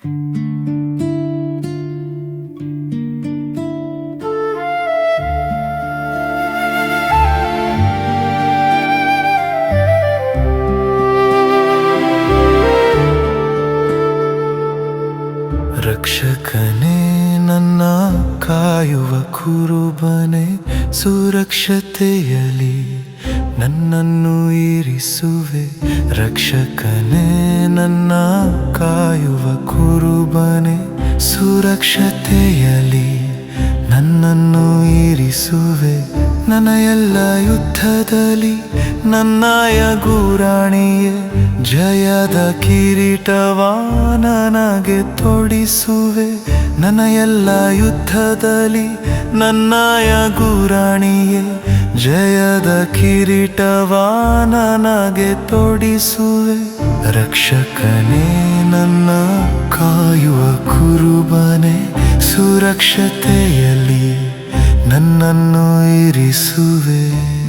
ರಕ್ಷಕನೇ ನನ್ನ ಕಾಯುವ ಕುರುಬನೇ, ಸುರಕ್ಷತೆಯಲ್ಲಿ ನನ್ನನ್ನು ಇರಿಸುವೆ. ರಕ್ಷಕನೇ ನನ್ನ ಕಾಯುವ ಕುರುಬನೇ, ಸುರಕ್ಷತೆಯಲ್ಲಿ ನನ್ನನ್ನು ಇರಿಸುವೆ. ನನ್ನ ಎಲ್ಲ ಯುದ್ಧದಲ್ಲಿ ನನ್ನಯ ಗುರಾಣಿಯೇ, ಜಯದ ಕಿರೀಟವ ನನಗೆ ತೊಡಿಸುವೆ. ನನ್ನ ಎಲ್ಲ ಯುದ್ಧದಲ್ಲಿ ನನ್ನಯ ಗುರಾಣಿಯೇ, ಜಯದ ಕಿರೀಟವ ನನಗೆ ತೊಡಿಸುವೆ. ರಕ್ಷಕನೇ ನನ್ನ ಕಾಯುವ ಕುರುಬನೇ, ಸುರಕ್ಷತೆಯಲ್ಲಿ ನನ್ನನ್ನು ಇರಿಸುವೆ.